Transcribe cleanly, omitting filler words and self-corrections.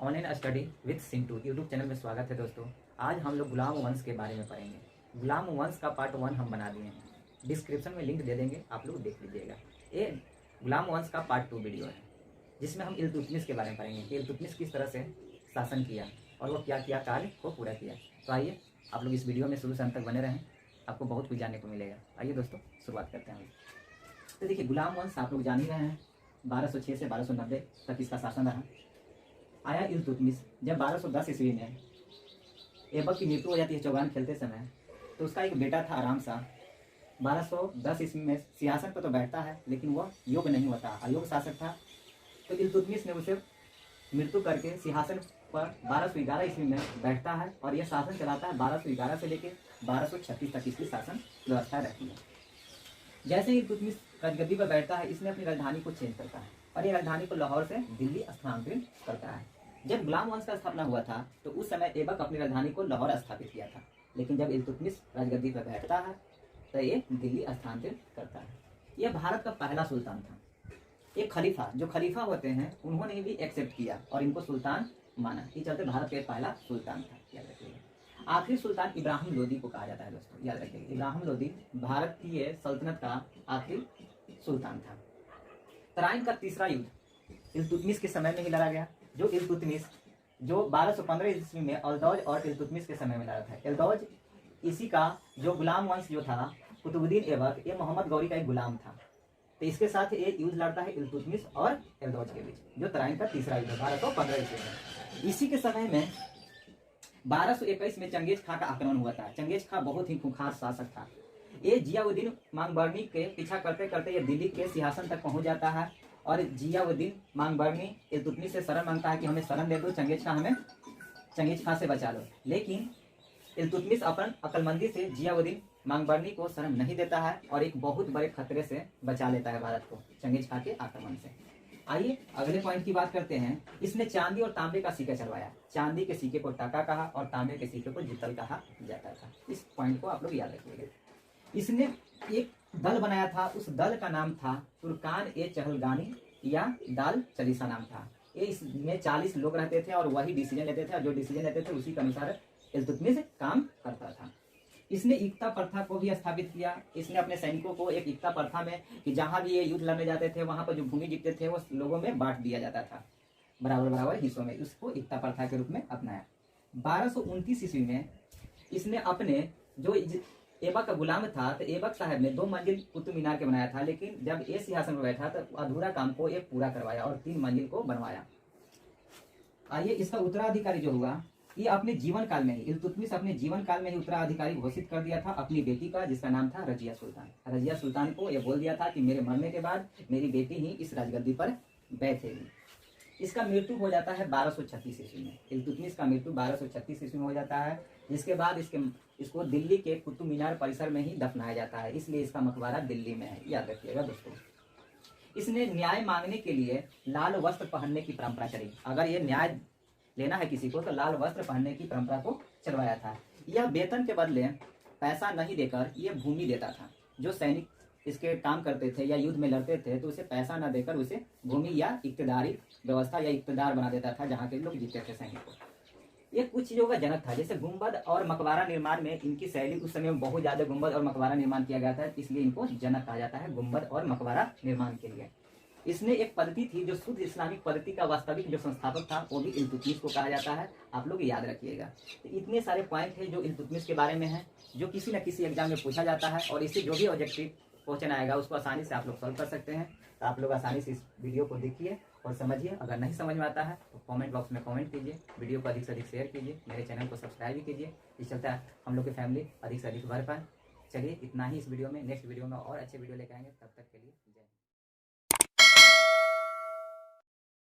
Online study with Sintu YouTube channel में स्वागत है दोस्तों। आज हम लोग गुलाम वंश के बारे में पढ़ेंगे। गुलाम वंश का पार्ट 1 हम बना दिए हैं, डिस्क्रिप्शन में लिंक दे देंगे, आप लोग देख लीजिएगा। ये गुलाम वंश का पार्ट 2 वीडियो है, जिसमें हम इल्तुतमिश के बारे में पढ़ेंगे कि इल्तुतमिश किस तरह से शासन किया और वो क्या क्या कार्य को पूरा किया। तो आइए आप लोग इस वीडियो में शुरू से अंत तक बने रहें, आपको बहुत कुछ जानने को मिलेगा। आइए दोस्तों शुरुआत करते हैं। तो देखिए, गुलाम वंश आप लोग जान ही रहे हैं, 1206 से 1290 तक इसका शासन रहा। आया इल्तुतमिश जब 1210 ईस्वी में ऐबक की मृत्यु हो जाती है चौगान खेलते समय, तो उसका एक बेटा था आराम सा। 1210 ईस्वी में सिंहासन पर तो बैठता है, लेकिन वह योग्य नहीं होता, अयोग्य शासक था। तो इल्तुतमिश ने उसे मृत्यु करके सिंहासन पर 1211 ईस्वी में बैठता है और यह शासन चलाता है। 1211 से लेकर 1236 तक इसकी शासन व्यवस्था रहती है। जैसे ही इल्तुतमिश गद्दी पर बैठता है, इसने अपनी राजधानी को चेंज करता है और ये राजधानी को लाहौर से दिल्ली स्थानांतरित करता है। जब गुलाम वंश का स्थापना हुआ था तो उस समय ऐबक अपनी राजधानी को लाहौर स्थापित किया था, लेकिन जब इल्तुतमिश राजगद्दी पर बैठता है तो ये दिल्ली स्थानांतरित करता है। यह भारत का पहला सुल्तान था। एक खलीफा, जो खलीफा होते हैं, उन्होंने भी एक्सेप्ट किया और इनको सुल्तान माना। इस चलते भारत का पहला सुल्तान था, याद रखिएगा। आखिरी सुल्तान इब्राहिम लोदी को कहा जाता है दोस्तों, याद रखिएगा। इब्राहिम लोदी भारतीय सल्तनत का आखिरी सुल्तान था। तराइन का तीसरा युद्ध इल्तुतमिश के समय में ही लड़ा गया। जो इल्तुतमिश जो 1215 ईस्वी में अल्दौज और इल्तुतमिश के समय में लड़ा था। अल्दौज इसी का जो गुलाम वंश जो था, कुतुबुद्दीन ऐबक, ये मोहम्मद गौरी का एक गुलाम था। तो इसके साथ ये युद्ध लड़ता है इल्तुतमिश और अल्दौज के बीच, जो तराइन का तीसरा युद्ध 1215 ईस्वी में। इसी के समय में 1221 में चंगेज खां का आक्रमण हुआ था। चंगेज खां बहुत ही खूंखार शासक था। ये जियाउद्दीन मांगबरनी के पीछा करते करते ये दिल्ली के सिंहासन तक पहुंच जाता है और जियाउद्दीन मांगबरनी इल्तुतमिश से शरण मांगता है कि हमें शरण दे दो, चंगेज खां से बचा लो। लेकिन इल्तुतमिश अपन अक्लमंदी से जियाउद्दीन मांगबरनी को शरण नहीं देता है और एक बहुत बड़े खतरे से बचा लेता है भारत को चंगेज खां के आक्रमण से। आइए अगले पॉइंट की बात करते हैं। इसने चांदी और तांबे का सिक्का चलवाया। चांदी के सिक्के को टाका कहा और तांबे के सिक्के को जितल कहा जाता था। इस पॉइंट को आप लोग याद रखिएगा। इसने एक दल बनाया था, उस दल का नाम था तुर्कान ए चहलगानी या दाल चलीसा नाम था। ये इसमें 40 लोग रहते थे और वही डिसीजन लेते थे और जो डिसीजन लेते थे उसी के अनुसार इल्तुतमिश काम करता था। इसने एकता प्रथा को भी स्थापित किया। इसने अपने सैनिकों को एक एकता प्रथा में कि जहां भी ये युद्ध लड़ने जाते थे वहां पर जो भूमि जीतते थे वो लोगों में बांट दिया जाता था, बराबर बराबर हिस्सों में। उसको एकता प्रथा के रूप में अपनाया। 1229 ईस्वी में इसने अपने जो ऐबक का गुलाम था, तो ऐबक साहब ने 2 मंजिल कुतुब मीनार के बनाया था, लेकिन जब ये सिंहासन पर बैठा तो अधूरा काम को एक पूरा करवाया और 3 मंजिल को बनवाया। आइए इसका उत्तराधिकारी जो हुआ, ये अपने जीवन काल में ही, इल्तुतमिश अपने जीवन काल में ही उत्तराधिकारी घोषित कर दिया था अपनी बेटी का, जिसका नाम था रजिया सुल्तान। रजिया सुल्तान को ये बोल दिया था कि मेरे मरने के बाद मेरी बेटी ही इस राजगद्दी पर बैठेगी। इसका मृत्यु हो जाता है 1236 ईस्वी में। इल्तुतमिश का मृत्यु 1236 ईस्वी में हो जाता है, जिसके बाद इसको दिल्ली के कुतुब मीनार परिसर में ही दफनाया जाता है, इसलिए इसका मकबरा दिल्ली में है, याद रखिएगा दोस्तों। इसने न्याय मांगने के लिए लाल वस्त्र पहनने की परंपरा चली। अगर ये न्याय लेना है किसी को तो लाल वस्त्र पहनने की परंपरा को चलवाया था। यह वेतन के बदले पैसा नहीं देकर ये भूमि देता था। जो सैनिक इसके काम करते थे या युद्ध में लड़ते थे तो उसे पैसा न देकर उसे भूमि या इक्तदारी व्यवस्था या इक्तदार बना देता था जहाँ के लोग जीते थे सैनिक को। ये कुछ चीजों का जनक था, जैसे गुंबद और मकबरा निर्माण में इनकी शैली, उस समय में बहुत ज्यादा गुंबद और मकबरा निर्माण किया गया था, इसलिए इनको जनक कहा जाता है गुंबद और मकबरा निर्माण के लिए। इसने एक पद्धति थी जो शुद्ध इस्लामिक पद्धति का वास्तविक जो संस्थापक था वो भी इल्तुतमिश को कहा जाता है, आप लोग याद रखिएगा। तो इतने सारे पॉइंट है जो इल्तुतमिश के बारे में है, जो किसी न किसी एग्जाम में पूछा जाता है और इससे जो भी ऑब्जेक्टिव क्वेश्चन आएगा उसको आसानी से आप लोग सॉल्व कर सकते हैं। तो आप लोग आसानी से इस वीडियो को देखिए और समझिए। अगर नहीं समझ में आता है तो कमेंट बॉक्स में कमेंट कीजिए, वीडियो को अधिक से अधिक शेयर कीजिए, मेरे चैनल को सब्सक्राइब भी कीजिए। इस चलते हम लोग की फैमिली अधिक से अधिक बढ़ पाए। चलिए इतना ही इस वीडियो में, नेक्स्ट वीडियो में और अच्छे वीडियो लेकर आएंगे, तब तक के लिए जय हिंद।